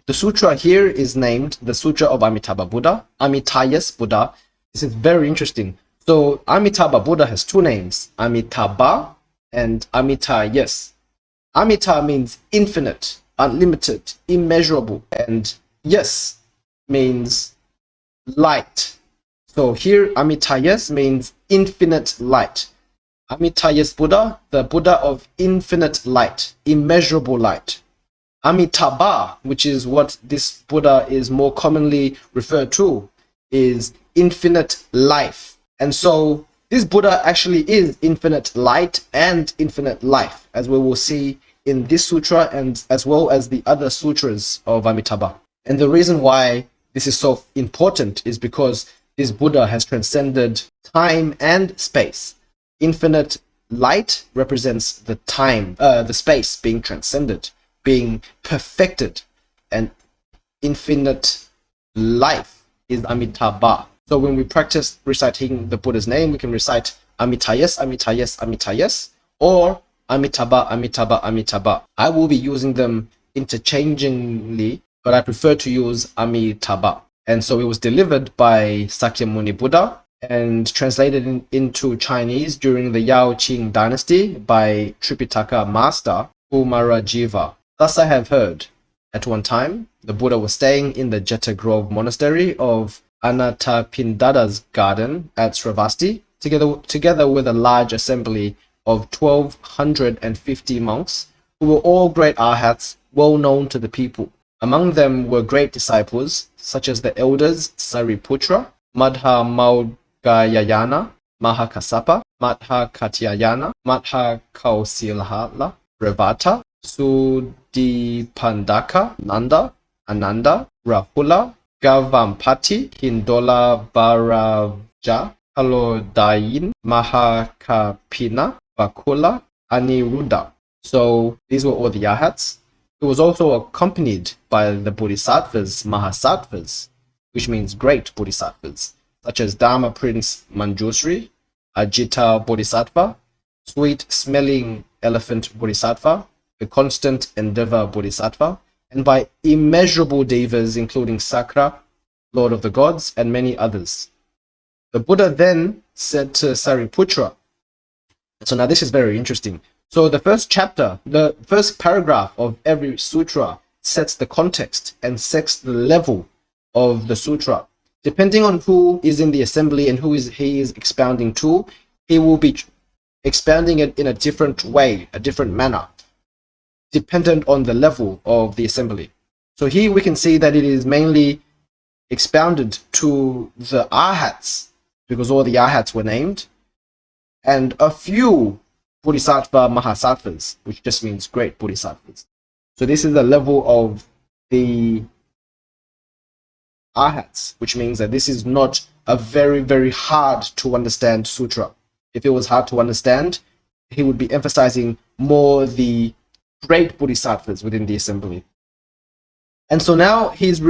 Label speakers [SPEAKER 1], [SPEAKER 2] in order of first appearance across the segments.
[SPEAKER 1] the sutra here is named the Sutra of Amitabha Buddha, Amitayus Buddha. This is very interesting. So Amitabha Buddha has two names, Amitabha and Amitayus. Amita means infinite, unlimited, immeasurable, and yes means light. So here Amitayus means infinite light. Amitayus Buddha, the Buddha of infinite light, immeasurable light. Amitabha, which is what this Buddha is more commonly referred to, is infinite life. And so this Buddha actually is infinite light and infinite life, as we will see in this sutra and as well as the other sutras of Amitabha. And the reason why this is so important is because this Buddha has transcended time and space. Infinite light represents the time, the space being transcended, being perfected, and infinite life is Amitabha. So when we practice reciting the Buddha's name, we can recite Amitayus, Amitayus, Amitayus, or Amitabha, Amitabha, Amitabha. I will be using them interchangingly, but I prefer to use Amitabha. And so it was delivered by Sakyamuni Buddha and translated into Chinese during the Yao Qing dynasty by Tripitaka master Kumarajiva. Thus I have heard, at one time, the Buddha was staying in the Jeta Grove monastery of Anathapindada's garden at Sravasti, together with a large assembly of 1,250 monks, who were all great arhats, well known to the people. Among them were great disciples, such as the elders Sariputra, Madha Maudgayayana, Mahakassapa, Madha Katyayana, Madha Kausilhala, Revata, Sudipandaka, Nanda, Ananda, Rahula, Gavampati, Hindola Bharavaja, Halodayin, Mahakapina, Bakula, Aniruddha. So these were all the arhats. It was also accompanied by the bodhisattvas, mahasattvas, which means great bodhisattvas, such as Dharma Prince Manjusri, Ajita Bodhisattva, Sweet Smelling Elephant Bodhisattva, the Constant Endeavor Bodhisattva, and by immeasurable devas including Sakra, Lord of the Gods, and many others. The Buddha then said to Sariputra, so now this is very interesting. So the first chapter, the first paragraph of every sutra sets the context and sets the level of the sutra. Depending on who is in the assembly and who he is expounding to, he will be expounding it in a different way, a different manner, dependent on the level of the assembly. So here we can see that it is mainly expounded to the arhats, because all the arhats were named, and a few bodhisattva mahasattvas, which just means great bodhisattvas. So this is the level of the arhats, which means that this is not a very, very hard to understand sutra. If it was hard to understand, he would be emphasizing more the great bodhisattvas within the assembly. And so now he's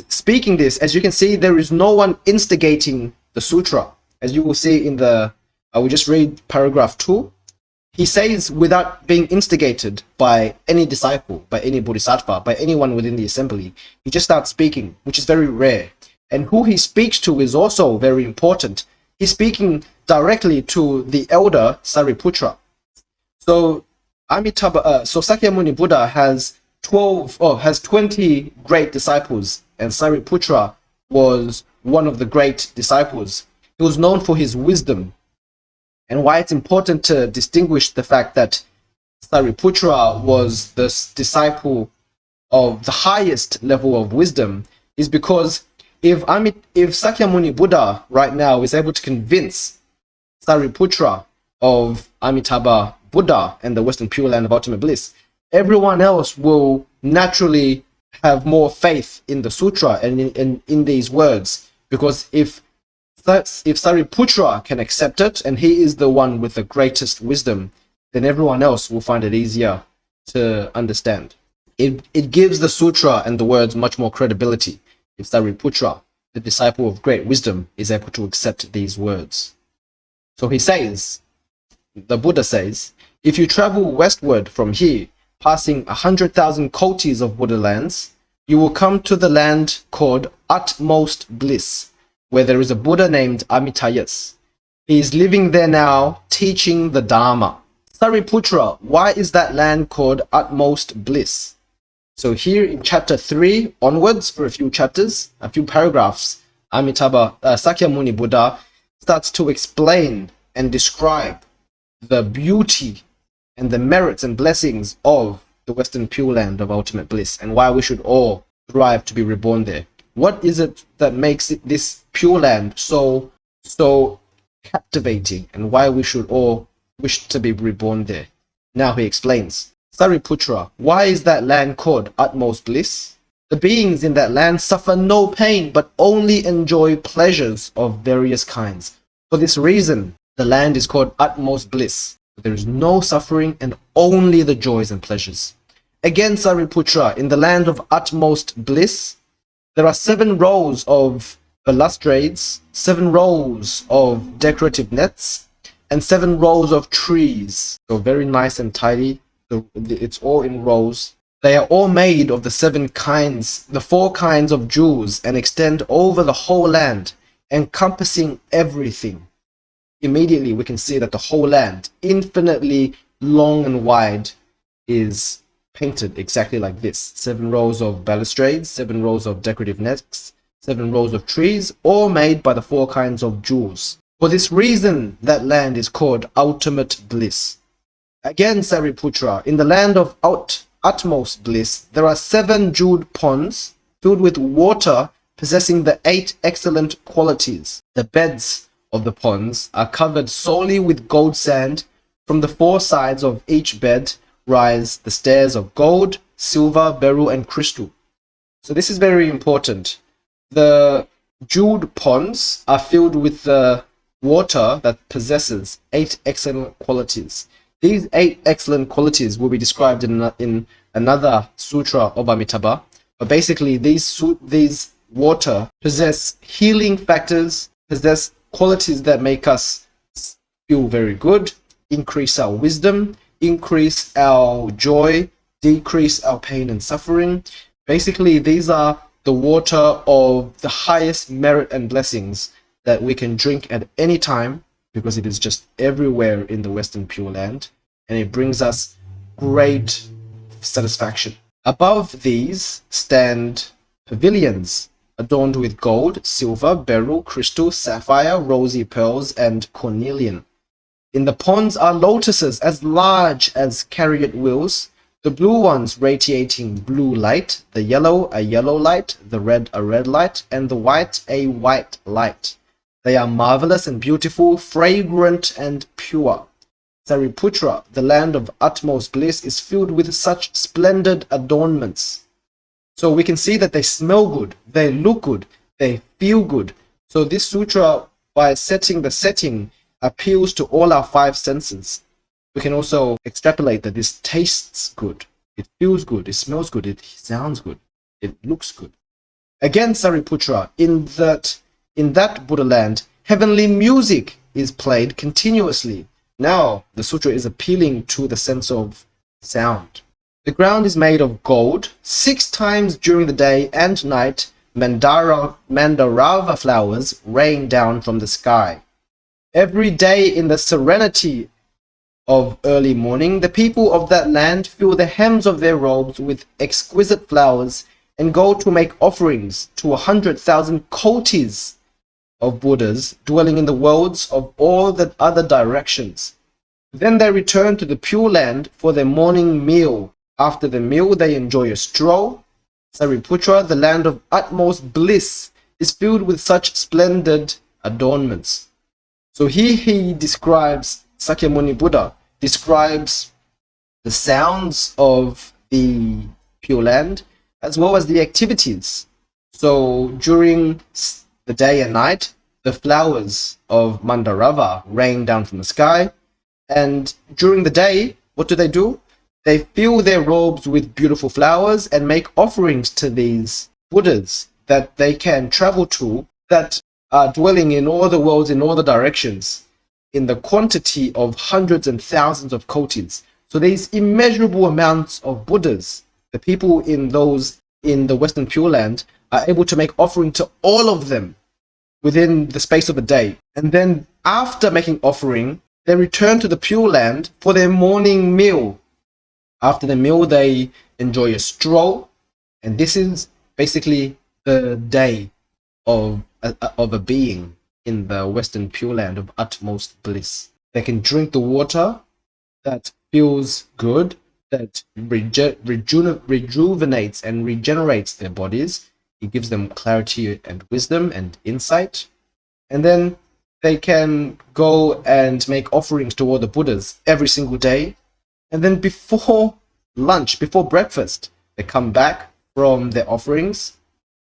[SPEAKER 1] speaking this. As you can see, there is no one instigating the sutra. As you will see in the, I will just read paragraph 2. He says, without being instigated by any disciple, by any bodhisattva, by anyone within the assembly, he just starts speaking, which is very rare. And who he speaks to is also very important. He's speaking directly to the elder Sariputra. So Sakyamuni Buddha has 20 great disciples, and Sariputra was one of the great disciples. He was known for his wisdom. And why it's important to distinguish the fact that Sariputra was the disciple of the highest level of wisdom is because if Sakyamuni Buddha right now is able to convince Sariputra of Amitabha Buddha and the Western Pure Land of Ultimate Bliss, everyone else will naturally have more faith in the sutra and in these words, because if Sariputra can accept it and he is the one with the greatest wisdom, then everyone else will find it easier to understand. It gives the sutra and the words much more credibility if Sariputra, the disciple of great wisdom, is able to accept these words. So he says, the Buddha says, if you travel westward from here, passing 100,000 kotis of Buddha lands, you will come to the land called Utmost Bliss, where there is a Buddha named Amitayus. He is living there now, teaching the Dharma. Sariputra, why is that land called Utmost Bliss? So here in chapter 3 onwards, for a few chapters, a few paragraphs, Amitabha Sakyamuni Buddha starts to explain and describe the beauty and the merits and blessings of the Western Pure Land of ultimate bliss, and why we should all strive to be reborn there. What is it that makes this Pure Land so captivating, and why we should all wish to be reborn there? Now he explains. Sariputra, why is that land called utmost bliss? The beings in that land suffer no pain, but only enjoy pleasures of various kinds. For this reason, the land is called utmost bliss. There is no suffering and only the joys and pleasures. Again, Sariputra, in the land of utmost bliss, there are 7 rows of balustrades, 7 rows of decorative nets, and 7 rows of trees. So very nice and tidy. It's all in rows. They are all made of the 7 kinds, the 4 kinds of jewels, and extend over the whole land, encompassing everything. Immediately we can see that the whole land, infinitely long and wide, is painted exactly like this. 7 rows of balustrades, 7 rows of decorative nets, 7 rows of trees, all made by the 4 kinds of jewels. For this reason, that land is called ultimate bliss. Again, Sariputra, in the land of utmost bliss, there are 7 jeweled ponds filled with water possessing the 8 excellent qualities. The beds of the ponds are covered solely with gold sand. From the 4 sides of each bed rise the stairs of gold, silver, beryl, and crystal. So this is very important. The jeweled ponds are filled with the water that possesses 8 excellent qualities. These 8 excellent qualities will be described in another sutra of Amitabha. But basically, these water possess healing factors, possess qualities that make us feel very good, increase our wisdom, increase our joy, decrease our pain and suffering. Basically, these are the water of the highest merit and blessings that we can drink at any time, because it is just everywhere in the Western Pure Land, and it brings us great satisfaction. Above these stand pavilions adorned with gold, silver, beryl, crystal, sapphire, rosy pearls, and cornelian. In the ponds are lotuses as large as chariot wheels, the blue ones radiating blue light, the yellow a yellow light, the red a red light, and the white a white light. They are marvelous and beautiful, fragrant and pure. Sariputra, the land of utmost bliss, is filled with such splendid adornments. So we can see that they smell good, they look good, they feel good. So this sutra, by setting the setting, appeals to all our 5 senses. We can also extrapolate that this tastes good, it feels good, it smells good, it sounds good, it looks good. Again, Sariputra, in that Buddha land, heavenly music is played continuously. Now, the sutra is appealing to the sense of sound. The ground is made of gold. 6 times during the day and night, mandarava flowers rain down from the sky. Every day in the serenity of early morning, the people of that land fill the hems of their robes with exquisite flowers and go to make offerings to 100,000 kotis of Buddhas dwelling in the worlds of all the other directions. Then they return to the Pure Land for their morning meal. After the meal, they enjoy a stroll. Sariputra, the land of utmost bliss, is filled with such splendid adornments. So here he describes, Sakyamuni Buddha describes the sounds of the Pure Land as well as the activities. So during the day and night, the flowers of Mandarava rain down from the sky. And during the day, what do? They fill their robes with beautiful flowers and make offerings to these Buddhas that they can travel to, that are dwelling in all the worlds, in all the directions, in the quantity of hundreds and thousands of kotis. So these immeasurable amounts of Buddhas, the people in those in the Western Pure Land are able to make offering to all of them within the space of a day. And then after making offering, they return to the Pure Land for their morning meal. After the meal, they enjoy a stroll. And this is basically the day of a being in the Western Pure Land of utmost bliss. They can drink the water that feels good, that rejuvenates and regenerates their bodies. It gives them clarity and wisdom and insight. And then they can go and make offerings to all the Buddhas every single day. And then before lunch, before breakfast, they come back from their offerings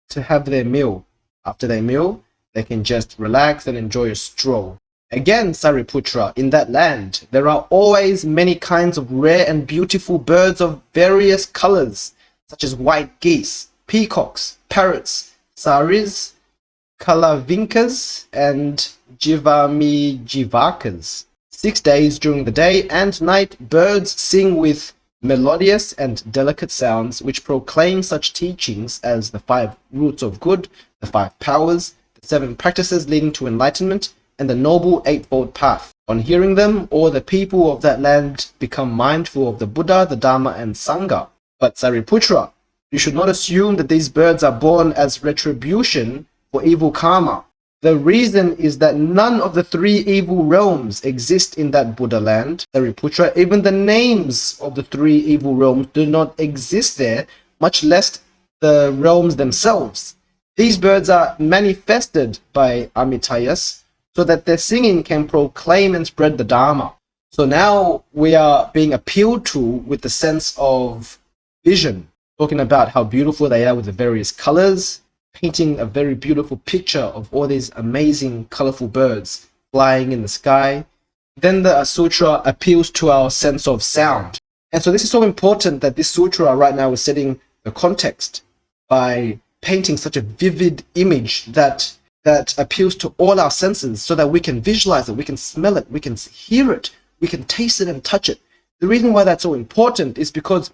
[SPEAKER 1] to have their meal. After their meal, they can just relax and enjoy a stroll. Again, Sariputra, in that land, there are always many kinds of rare and beautiful birds of various colors, such as white geese, peacocks, parrots, saris, kalavinkas, and jivamijivakas. 6 days during the day and night, birds sing with melodious and delicate sounds which proclaim such teachings as the 5 roots of good, the 5 powers, the 7 practices leading to enlightenment, and the noble eightfold path. On hearing them, all the people of that land become mindful of the Buddha, the Dharma, and Sangha. But Sariputra, you should not assume that these birds are born as retribution for evil karma. The reason is that none of the 3 evil realms exist in that Buddha land. Sariputra, even the names of the 3 evil realms do not exist there, much less the realms themselves. These birds are manifested by Amitayus, so that their singing can proclaim and spread the Dharma. So now we are being appealed to with the sense of vision, talking about how beautiful they are with the various colors, painting a very beautiful picture of all these amazing colorful birds flying in the sky. Then the sutra appeals to our sense of sound. And so this is so important that this sutra right now is setting the context by painting such a vivid image that appeals to all our senses, so that we can visualize it, we can smell it, we can hear it, we can taste it and touch it. The reason why that's so important is because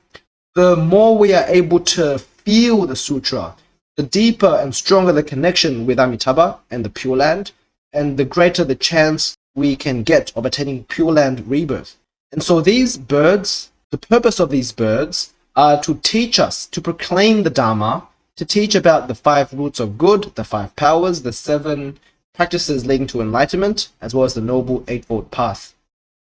[SPEAKER 1] the more we are able to feel the sutra, the deeper and stronger the connection with Amitabha and the Pure Land, and the greater the chance we can get of attaining Pure Land rebirth. And so these birds, the purpose of these birds are to teach us, to proclaim the Dharma, to teach about the 5 roots of good, the 5 powers, the 7 practices leading to enlightenment, as well as the noble eightfold path.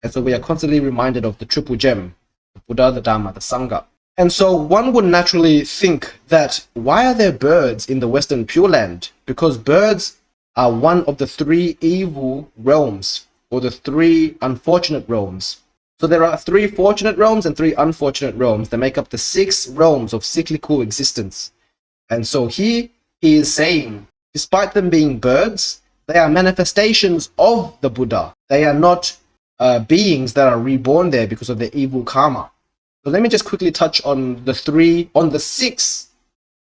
[SPEAKER 1] And so we are constantly reminded of the triple gem, the Buddha, the Dharma, the Sangha. And so one would naturally think that, why are there birds in the Western Pure Land? Because birds are one of the 3 evil realms, or the 3 unfortunate realms. So there are 3 fortunate realms and 3 unfortunate realms that make up the 6 realms of cyclical existence. And so here he is saying, despite them being birds, they are manifestations of the Buddha. They are not beings that are reborn there because of their evil karma. So let me just quickly touch on the 6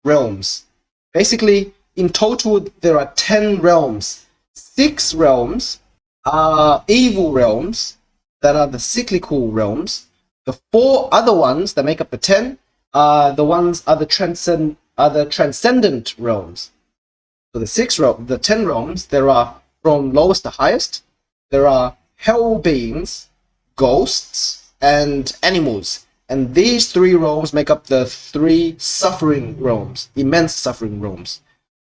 [SPEAKER 1] realms. Basically, in total, there are 10 realms. 6 realms are evil realms that are the cyclical realms. The 4 other ones that make up the 10 are the transcendent realms. So the 10 realms, there are from lowest to highest. There are hell beings, ghosts, and animals. And these 3 realms make up the 3 suffering realms, immense suffering realms.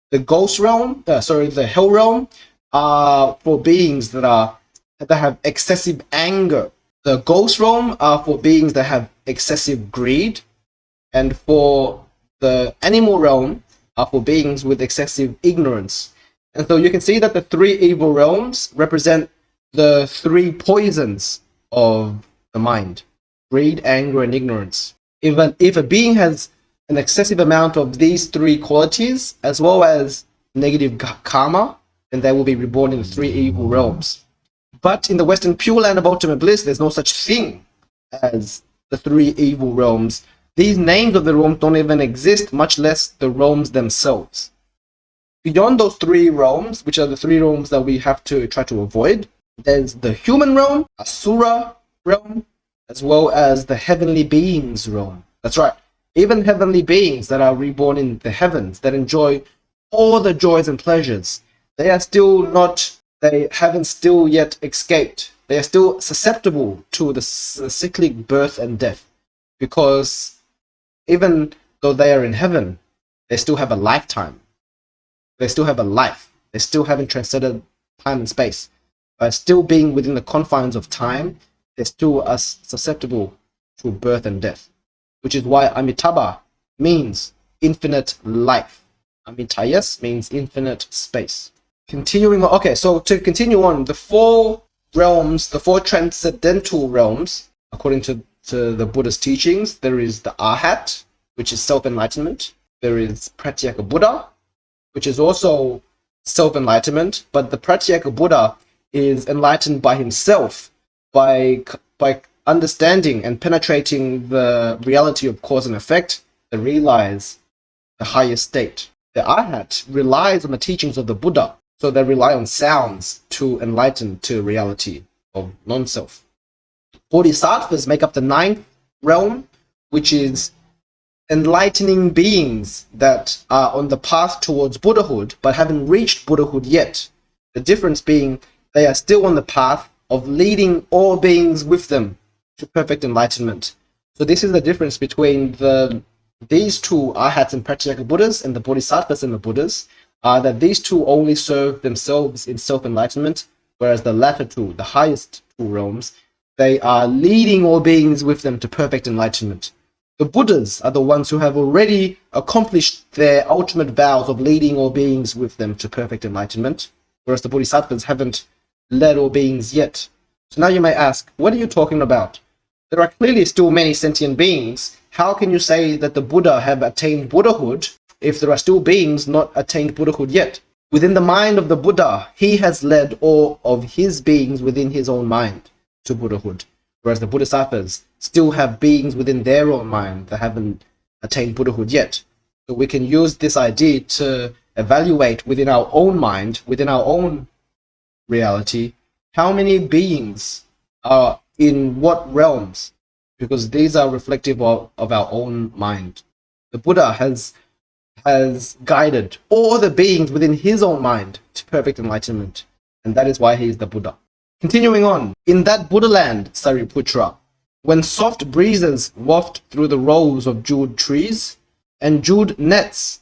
[SPEAKER 1] The ghost realm, the hell realm, are for beings that have excessive anger. The ghost realm are for beings that have excessive greed, and for the animal realm are for beings with excessive ignorance. And so you can see that the 3 evil realms represent the 3 poisons of the mind: greed, anger, and ignorance. If a being has an excessive amount of these 3 qualities, as well as negative karma, then they will be reborn in the 3 evil realms. But in the Western Pure Land of ultimate bliss, there's no such thing as the 3 evil realms. These names of the realms don't even exist, much less the realms themselves. Beyond those 3 realms, which are the 3 realms that we have to try to avoid, there's the human realm, Asura realm, as well as the heavenly beings realm. That's right. Even heavenly beings that are reborn in the heavens, that enjoy all the joys and pleasures, they haven't still yet escaped. They are still susceptible to the cyclic birth and death, because even though they are in heaven, they still have a lifetime. They still have a life. They still haven't transcended time and space. By still being within the confines of time, they still are susceptible to birth and death, which is why Amitabha means infinite life. Amitayus means infinite space. Continuing on, okay, so to continue on, the four realms, the four transcendental realms, according to the Buddhist teachings, there is the Arhat, which is self-enlightenment. There is Pratyeka Buddha, which is also self-enlightenment, but the Pratyeka Buddha is enlightened by himself, by understanding and penetrating the reality of cause and effect, that realize the highest state. The Arhat relies on the teachings of the Buddha, so they rely on sounds to enlighten to reality of non-self. Bodhisattvas make up the ninth realm, which is enlightening beings that are on the path towards Buddhahood but haven't reached Buddhahood yet. The difference being they are still on the path of leading all beings with them to perfect enlightenment. So this is the difference between these two Arhats and Pratyeka Buddhas and the Bodhisattvas and the Buddhas, that these two only serve themselves in self-enlightenment, whereas the latter two, the highest two realms, they are leading all beings with them to perfect enlightenment. The Buddhas are the ones who have already accomplished their ultimate vows of leading all beings with them to perfect enlightenment, whereas the Bodhisattvas haven't led all beings yet. So now you may ask, what are you talking about? There are clearly still many sentient beings. How can you say that the Buddha have attained Buddhahood if there are still beings not attained Buddhahood yet? Within the mind of the Buddha, he has led all of his beings within his own mind to Buddhahood, whereas the Bodhisattvas still have beings within their own mind that haven't attained Buddhahood yet. So we can use this idea to evaluate within our own mind, within our own reality, how many beings are in what realms, because these are reflective of our own mind. The Buddha has guided all the beings within his own mind to perfect enlightenment, and that is why he is the Buddha. Continuing on, in that Buddha land, Sariputra, when soft breezes waft through the rows of jeweled trees and jeweled nets,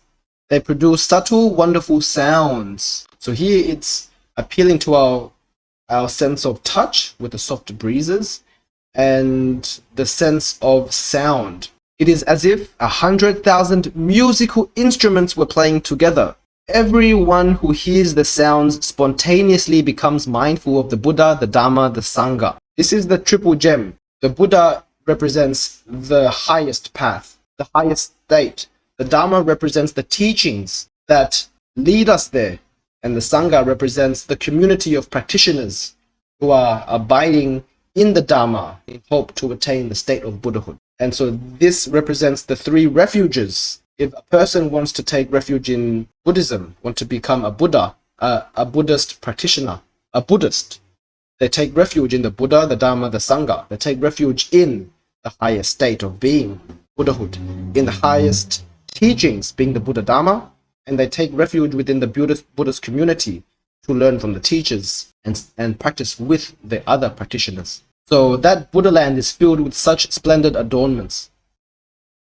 [SPEAKER 1] they produce subtle, wonderful sounds. So here it's appealing to our sense of touch with the soft breezes and the sense of sound. It is as if 100,000 musical instruments were playing together. Everyone who hears the sounds spontaneously becomes mindful of the Buddha, the Dhamma, the Sangha. This is the triple gem. The Buddha represents the highest path, the highest state. The Dhamma represents the teachings that lead us there. And the Sangha represents the community of practitioners who are abiding in the Dhamma in hope to attain the state of Buddhahood. And so this represents the three refuges. If a person wants to take refuge in Buddhism, want to become a Buddha, a Buddhist practitioner, a Buddhist, they take refuge in the Buddha, the Dhamma, the Sangha. They take refuge in the highest state of being, Buddhahood, in the highest teachings, being the Buddha Dhamma, and they take refuge within the Buddhist community to learn from the teachers and practice with the other practitioners. So that Buddha land is filled with such splendid adornments.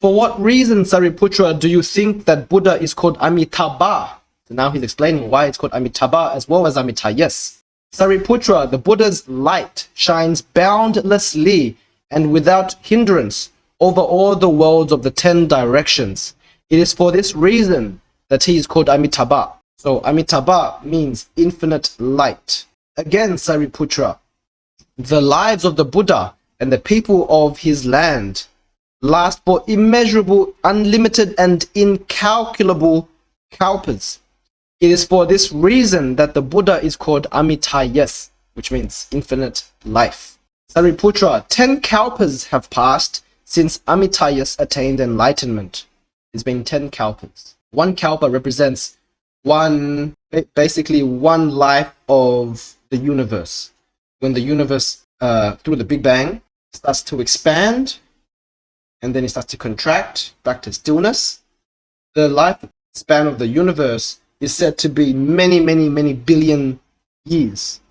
[SPEAKER 1] For what reason, Sariputra, do you think that Buddha is called Amitabha? So now he's explaining why it's called Amitabha as well as Amitayus. Sariputra, the Buddha's light shines boundlessly and without hindrance over all the worlds of the 10 directions. It is for this reason that he is called Amitabha. So Amitabha means infinite light. Again, Sariputra, the lives of the Buddha and the people of his land last for immeasurable, unlimited, and incalculable kalpas. It is for this reason that the Buddha is called Amitayus, which means infinite life. Sariputra, 10 kalpas have passed since Amitayus attained enlightenment. It's been 10 kalpas. One kalpa represents basically one life of the universe. When the universe, through the Big Bang, starts to expand, and then it starts to contract back to stillness. The lifespan of the universe is said to be many, many, many billion years.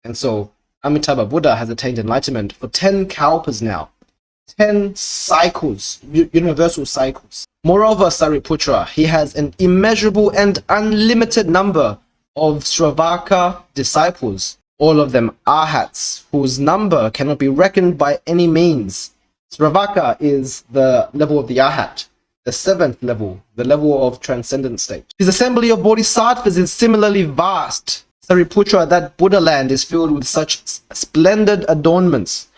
[SPEAKER 1] And so Amitabha Buddha has attained enlightenment for 10 kalpas now. 10 cycles, universal cycles. Moreover, Sariputra, he has an immeasurable and unlimited number of Sravaka disciples, all of them arhats, whose number cannot be reckoned by any means. Sravaka is the level of the arhat, the 7th level, the level of transcendent state. His assembly of bodhisattvas is similarly vast. Sariputra, that Buddha land is filled with such splendid adornments.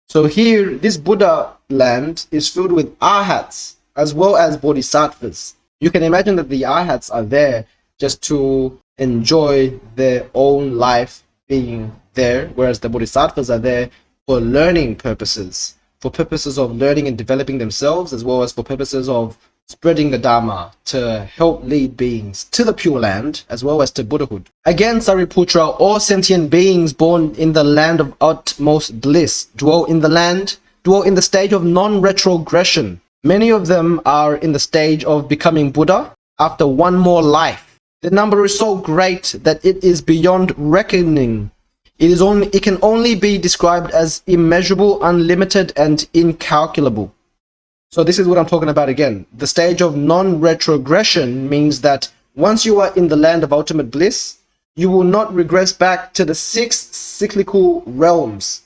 [SPEAKER 1] So here, this Buddha land is filled with arhats as well as bodhisattvas. You can imagine that the arhats are there just to enjoy their own life being there, whereas the bodhisattvas are there for learning purposes, for purposes of learning and developing themselves, as well as for purposes of spreading the Dharma to help lead beings to the Pure Land, as well as to Buddhahood. Again, Sariputra, all sentient beings born in the land of utmost bliss dwell in the stage of non-retrogression. Many of them are in the stage of becoming Buddha after one more life. The number is so great that it is beyond reckoning. It can only be described as immeasurable, unlimited, and incalculable. So this is what I'm talking about again. The stage of non-retrogression means that once you are in the land of ultimate bliss, you will not regress back to the 6 cyclical realms.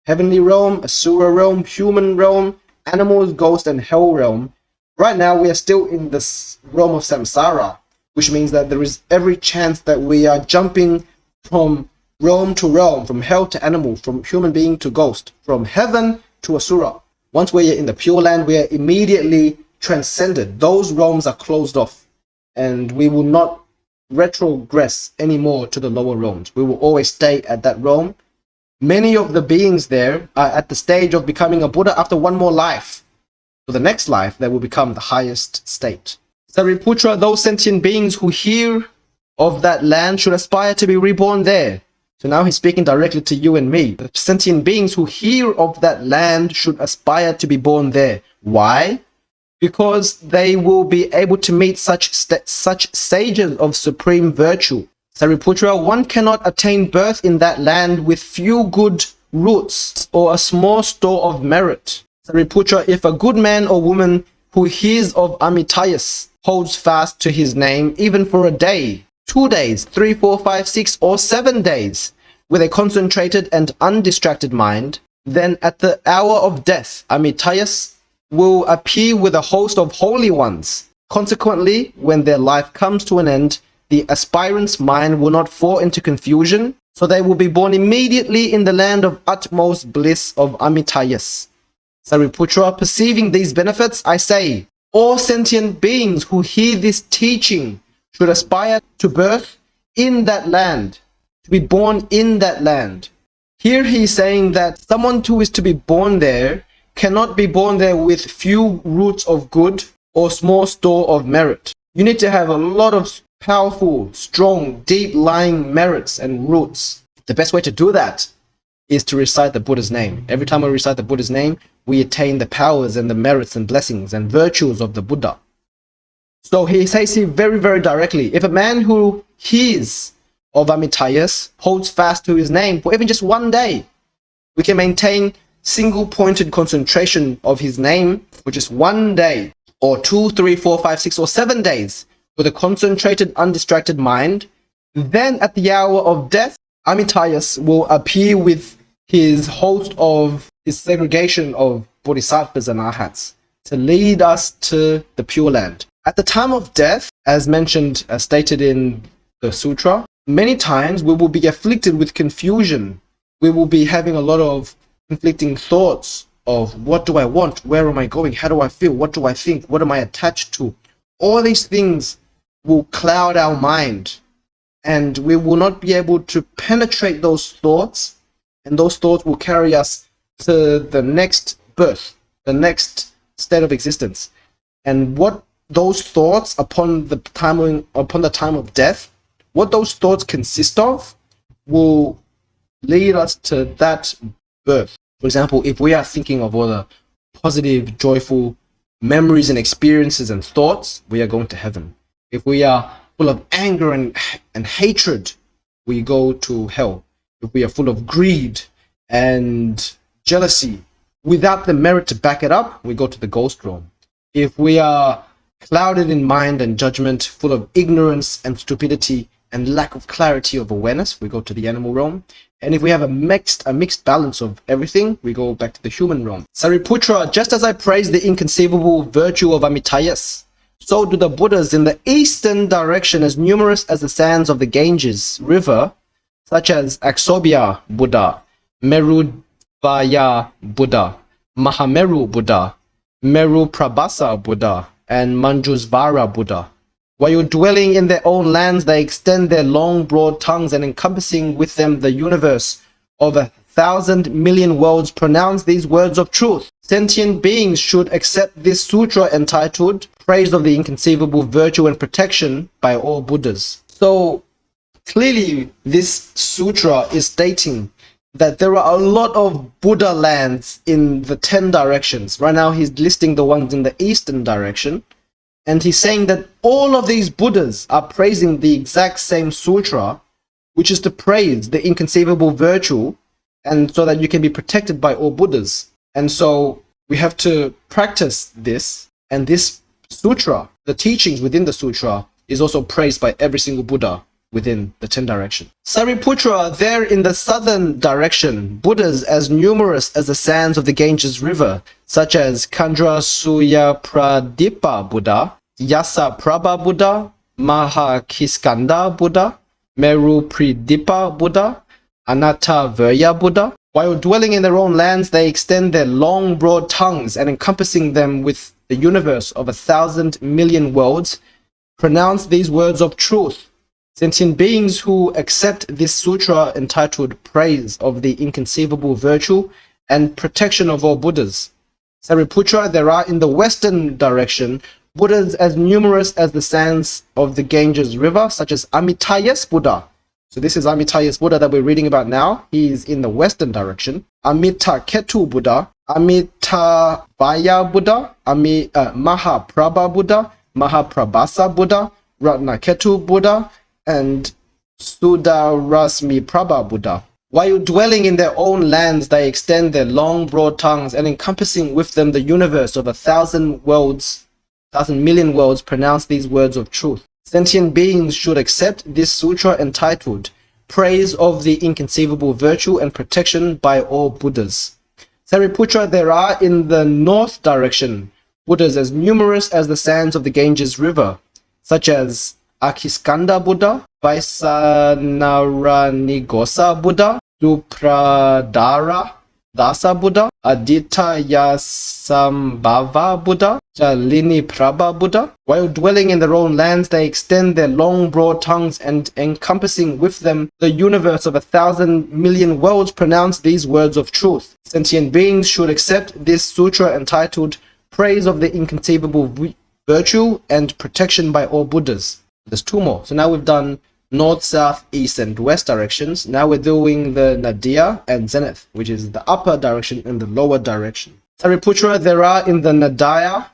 [SPEAKER 1] Heavenly realm, Asura realm, human realm, animals, ghost, and hell realm. Right now we are still in this realm of samsara, which means that there is every chance that we are jumping from realm to realm, from hell to animal, from human being to ghost, from heaven to Asura. Once we're in the Pure Land, we are immediately transcended. Those realms are closed off, and we will not retrogress anymore to the lower realms. We will always stay at that realm. Many of the beings there are at the stage of becoming a Buddha after one more life. For the next life, they will become the highest state. Sariputra, those sentient beings who hear of that land should aspire to be reborn there. So now he's speaking directly to you and me. The sentient beings who hear of that land should aspire to be born there. Why? Because they will be able to meet such sages of supreme virtue. Sariputra, one cannot attain birth in that land with few good roots or a small store of merit. Sariputra, if a good man or woman who hears of Amitayus holds fast to his name even for a day, 2 days, 3, 4, 5, 6, or 7 days, with a concentrated and undistracted mind, then at the hour of death, Amitayus will appear with a host of holy ones. Consequently, when their life comes to an end, the aspirant's mind will not fall into confusion, so they will be born immediately in the land of utmost bliss of Amitayus. Sariputra, perceiving these benefits, I say, all sentient beings who hear this teaching should aspire to birth in that land, to be born in that land. Here he is saying that someone who is to be born there cannot be born there with few roots of good or small store of merit. You need to have a lot of powerful, strong, deep-lying merits and roots. The best way to do that is to recite the Buddha's name. Every time we recite the Buddha's name, we attain the powers and the merits and blessings and virtues of the Buddha. So he says here very, very directly, if a man who hears of Amitayus holds fast to his name for even just 1 day, we can maintain single-pointed concentration of his name for just 1 day, or 2, 3, 4, 5, 6, or 7 days, with a concentrated, undistracted mind. Then at the hour of death, Amitayus will appear with his host of his segregation of bodhisattvas and arhats to lead us to the Pure Land. At the time of death, as mentioned, as stated in the sutra, many times we will be afflicted with confusion. We will be having a lot of conflicting thoughts of what do I want, where am I going, how do I feel, what do I think, what am I attached to. All these things will cloud our mind, and we will not be able to penetrate those thoughts, and those thoughts will carry us to the next birth, the next state of existence. And what those thoughts upon the time of death, what those thoughts consist of will lead us to that birth. For example, if we are thinking of all the positive, joyful memories and experiences and thoughts, we are going to heaven. If we are full of anger and hatred, we go to hell. If we are full of greed and jealousy, without the merit to back it up, we go to the ghost realm. If we are clouded in mind and judgment, full of ignorance and stupidity and lack of clarity of awareness, we go to the animal realm. And if we have a mixed balance of everything, we go back to the human realm. Sariputra, just as I praise the inconceivable virtue of Amitayus, so do the Buddhas in the eastern direction as numerous as the sands of the Ganges river, such as Aksobhya Buddha, Merudvaya Buddha, Mahameru Buddha, Meruprabhasa Buddha, and Manjusvara Buddha. While dwelling in their own lands, they extend their long, broad tongues and encompassing with them the universe of 1,000 million worlds, pronounce these words of truth. Sentient beings should accept this sutra entitled Praise of the Inconceivable Virtue and Protection by all Buddhas. So clearly this sutra is stating that there are a lot of Buddha lands in the 10 directions. Right now he's listing the ones in the eastern direction. And he's saying that all of these Buddhas are praising the exact same sutra, which is to praise the inconceivable virtue, and so that you can be protected by all Buddhas. And so we have to practice this, and this sutra, the teachings within the sutra, is also praised by every single Buddha within the 10 directions. Sariputra, there in the southern direction, Buddhas as numerous as the sands of the Ganges river, such as Kandrasuya Pradipa Buddha, Yasaprabha Buddha, Mahakiskanda Buddha, Meru Pridipa Buddha, Anatavaya Buddha. While dwelling in their own lands, they extend their long, broad tongues and encompassing them with the universe of 1,000 million worlds, pronounce these words of truth. Sentient beings who accept this sutra entitled Praise of the Inconceivable Virtue and Protection of all Buddhas. Sariputra, there are in the western direction Buddhas as numerous as the sands of the Ganges river, such as Amitayus Buddha. So this is Amitayus Buddha that we're reading about now. He is in the western direction. Amitaketu Buddha, Amitabha Buddha, Mahaprabha Buddha, Mahaprabhasa Buddha, Ratnaketu Buddha, and Sudarasmi Prabha Buddha. While dwelling in their own lands, they extend their long, broad tongues and encompassing with them the universe of 1,000 million worlds, pronounce these words of truth. Sentient beings should accept this sutra entitled Praise of the Inconceivable Virtue and Protection by all Buddhas. Sariputra, there are in the north direction Buddhas as numerous as the sands of the Ganges river, such as Akiskanda Buddha, Vaisanaranigosa Buddha, Dupradara Dasa Buddha, Aditya-sambhava Buddha, Jalini Prabha Buddha. While dwelling in their own lands, they extend their long, broad tongues and encompassing with them the universe of 1,000 million worlds, pronounce these words of truth. Sentient beings should accept this sutra entitled Praise of the Inconceivable Virtue and Protection by all Buddhas. There's 2 more. So now we've done north, south, east, and west directions. Now we're doing the Nadia and Zenith, which is the upper direction and the lower direction. Sariputra, there are in the Nadia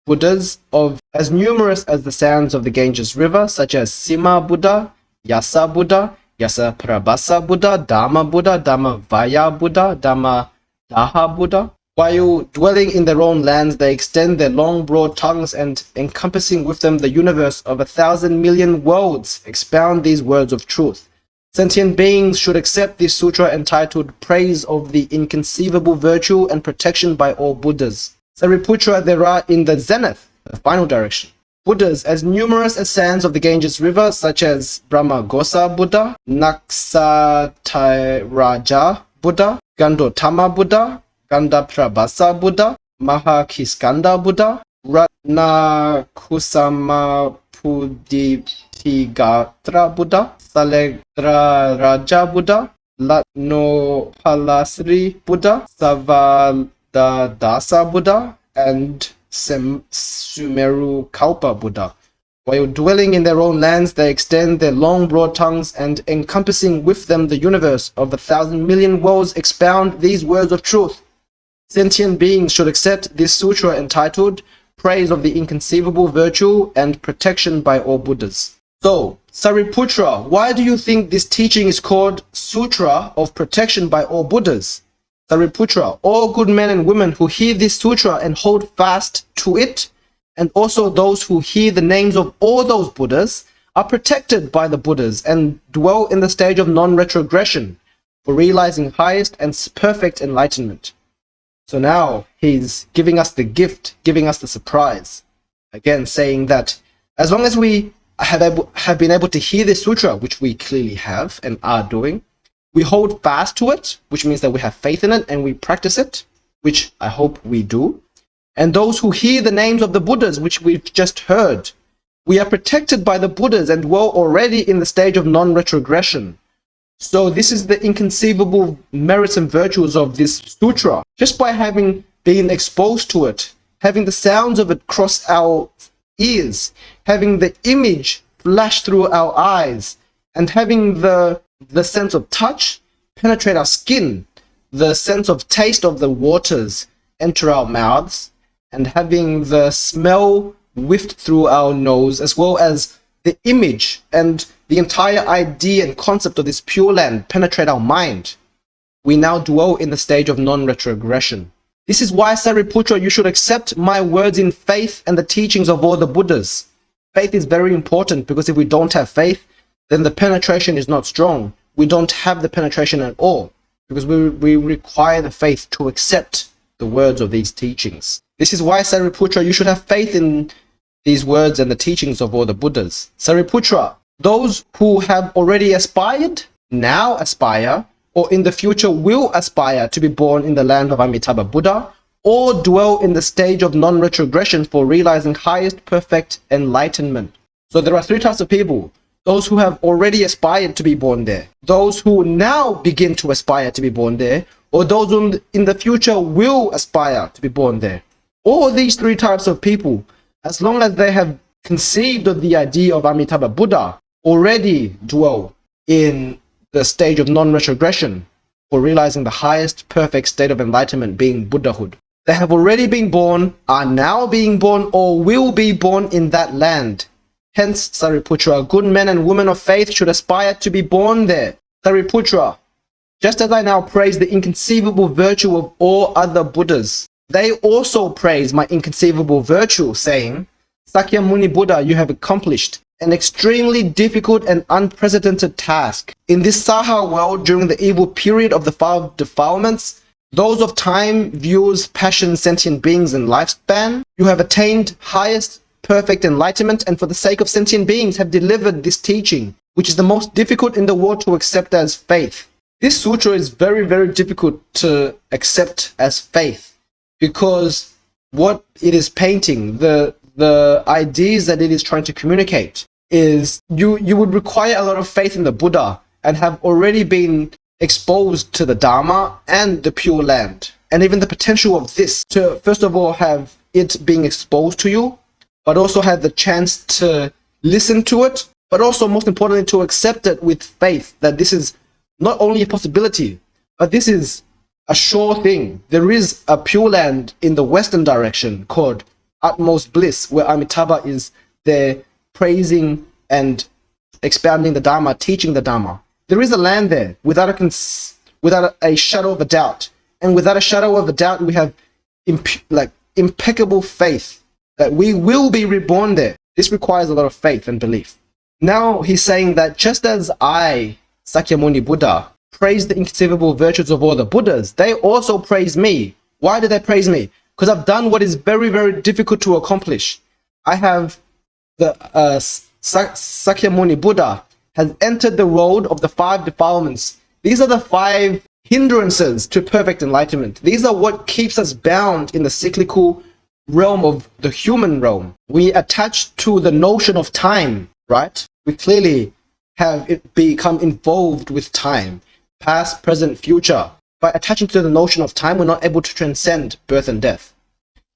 [SPEAKER 1] Buddhas of as numerous as the sands of the Ganges river, such as Sima Buddha, Yasa Buddha, Yasa Prabhasa Buddha, Dhamma Buddha, Dhamma Vaya Buddha, Dhamma Daha Buddha. While dwelling in their own lands, they extend their long, broad tongues and encompassing with them the universe of 1,000 million worlds, expound these words of truth. Sentient beings should accept this sutra entitled Praise of the Inconceivable Virtue and Protection by all Buddhas. Sariputra, there are in the zenith, the final direction, Buddhas as numerous as sands of the Ganges river, such as Brahmagosa Buddha, Naksatiraja Buddha, Gandotama Buddha, Gandaprabhasa Buddha, Mahakiskanda Buddha, Ratnakusamapudiptigatra Buddha, Salegra Buddha, Latnopalasri Buddha, Savadadasa Buddha, and Sumeru Kalpa Buddha. While dwelling in their own lands, they extend their long, broad tongues and encompassing with them the universe of 1,000 million worlds, expound these words of truth. Sentient beings should accept this sutra entitled Praise of the Inconceivable Virtue and Protection by All Buddhas. So, Sariputra, why do you think this teaching is called Sutra of Protection by All Buddhas? Sariputra, all good men and women who hear this sutra and hold fast to it, and also those who hear the names of all those Buddhas, are protected by the Buddhas and dwell in the stage of non-retrogression for realizing highest and perfect enlightenment. So now he's giving us the gift, giving us the surprise. Again, saying that as long as we have been able to hear this sutra, which we clearly have and are doing, we hold fast to it, which means that we have faith in it and we practice it, which I hope we do. And those who hear the names of the Buddhas, which we've just heard, we are protected by the Buddhas and dwell already in the stage of non-retrogression. So this is the inconceivable merits and virtues of this sutra. Just by having been exposed to it, having the sounds of it cross our ears, having the image flash through our eyes, and having the sense of touch penetrate our skin, the sense of taste of the waters enter our mouths, and having the smell whiffed through our nose, as well as the image and the entire idea and concept of this Pure Land penetrate our mind, we now dwell in the stage of non-retrogression. This is why, Sariputra, you should accept my words in faith and the teachings of all the Buddhas. Faith is very important, because if we don't have faith, then the penetration is not strong. We don't have the penetration at all, because we require the faith to accept the words of these teachings. This is why, Sariputra, you should have faith in these words and the teachings of all the Buddhas. Sariputra, those who have already aspired, now aspire, or in the future will aspire to be born in the land of Amitabha Buddha, or dwell in the stage of non-retrogression for realizing highest perfect enlightenment. So there are three types of people: those who have already aspired to be born there, those who now begin to aspire to be born there, or those who in the future will aspire to be born there. All these three types of people, as long as they have conceived of the idea of Amitabha Buddha, already dwell in the stage of non-retrogression for realizing the highest perfect state of enlightenment, being Buddhahood. They have already been born, are now being born, or will be born in that land. Hence, Sariputra, good men and women of faith should aspire to be born there. Sariputra, just as I now praise the inconceivable virtue of all other Buddhas, they also praise my inconceivable virtue, saying, Sakyamuni Buddha, you have accomplished an extremely difficult and unprecedented task. In this Saha world, during the evil period of the five defilements, those of time, views, passion, sentient beings, and lifespan, you have attained highest perfect enlightenment, and for the sake of sentient beings have delivered this teaching, which is the most difficult in the world to accept as faith. This sutra is very, very difficult to accept as faith, because what it is painting, the ideas that it is trying to communicate, is you would require a lot of faith in the Buddha and have already been exposed to the Dharma and the Pure Land, and even the potential of this to, first of all, have it being exposed to you, but also have the chance to listen to it, but also, most importantly, to accept it with faith that this is not only a possibility, but this is a sure thing. There is a Pure Land in the western direction called utmost bliss, where Amitabha is there praising and expounding the Dharma, teaching the Dharma. There is a land there without a shadow of a doubt, and without a shadow of a doubt, we have impeccable faith that we will be reborn there. This requires a lot of faith and belief. Now he's saying that just as I, Sakyamuni Buddha, praise the inconceivable virtues of all the Buddhas, they also praise me. Why do they praise me? Because I've done what is very, very difficult to accomplish. I have the Sakyamuni Buddha has entered the road of the five defilements. These are the five hindrances to perfect enlightenment. These are what keeps us bound in the cyclical realm of the human realm. We attach to the notion of time, right? We clearly have it become involved with time, past, present, future. By attaching to the notion of time, we're not able to transcend birth and death.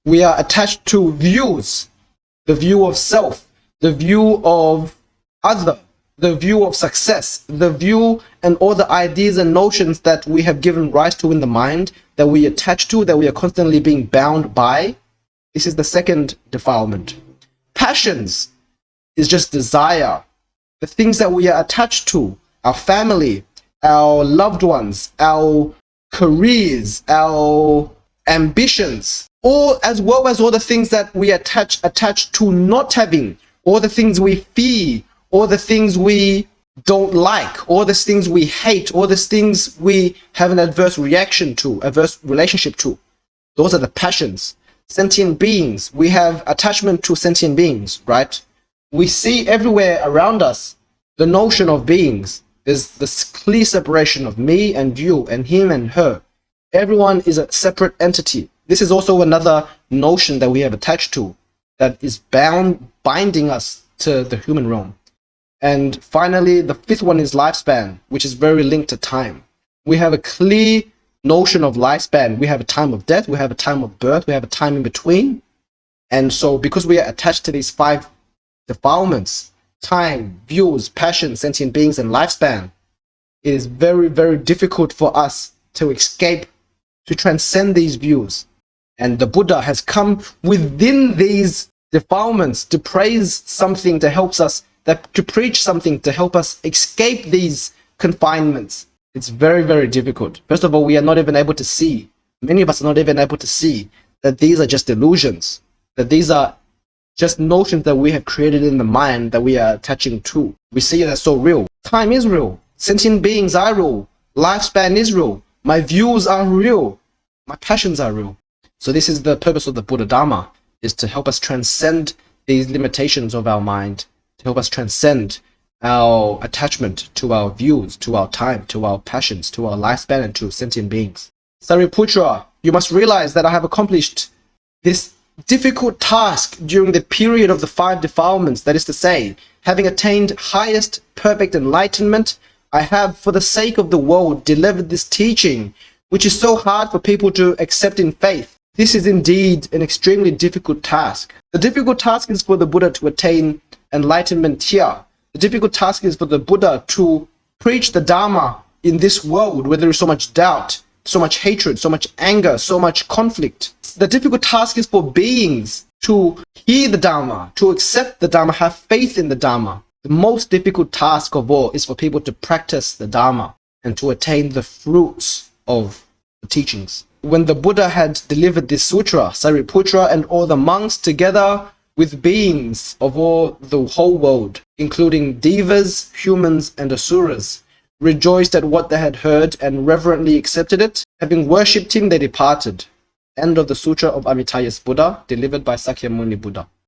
[SPEAKER 1] We are attached to views, the view of self, the view of other, the view of success, the view and all the ideas and notions that we have given rise to in the mind, that we attach to, that we are constantly being bound by. This is the second defilement. Passions is just desire. The things that we are attached to, our family, our loved ones, our careers, our ambitions, all as well as all the things that we attach to not having, all the things we fear, all the things we don't like, all the things we hate, all the things we have an adverse reaction to, adverse relationship to. Those are the passions. Sentient beings, we have attachment to sentient beings, right? We see everywhere around us the notion of beings. There's this clear separation of me and you and him and her. Everyone is a separate entity. This is also another notion that we have attached to, that is binding us to the human realm. And finally, the fifth one is lifespan, which is very linked to time. We have a clear notion of lifespan. We have a time of death, we have a time of birth, we have a time in between. And so because we are attached to these five defilements, time, views, passion, sentient beings, and lifespan, it is very, very difficult for us to escape, to transcend these views. And the Buddha has come within these defilements to praise something that helps us, to preach something to help us escape these confinements. It's very, very difficult. First of all, we are not even able to see, many of us are not even able to see that these are just illusions, that these are just notions that we have created in the mind that we are attaching to. We see it as so real. Time is real. Sentient beings are real. Lifespan is real. My views are real. My passions are real. So this is the purpose of the Buddha Dharma, is to help us transcend these limitations of our mind, to help us transcend our attachment to our views, to our time, to our passions, to our lifespan, and to sentient beings. Sariputra, you must realize that I have accomplished this difficult task during the period of the five defilements, that is to say, having attained highest perfect enlightenment, I have, for the sake of the world, delivered this teaching, which is so hard for people to accept in faith. This is indeed an extremely difficult task. The difficult task is for the Buddha to attain enlightenment here. The difficult task is for the Buddha to preach the Dharma in this world where there is so much doubt, so much hatred, so much anger, so much conflict. The difficult task is for beings to hear the Dharma, to accept the Dharma, have faith in the Dharma. The most difficult task of all is for people to practice the Dharma and to attain the fruits of the teachings. When the Buddha had delivered this sutra, Sariputra and all the monks, together with beings of all the whole world, including devas, humans, and asuras, rejoiced at what they had heard and reverently accepted it. Having worshipped him, they departed. End of the Sutra of Amitayus Buddha, delivered by Sakyamuni Buddha.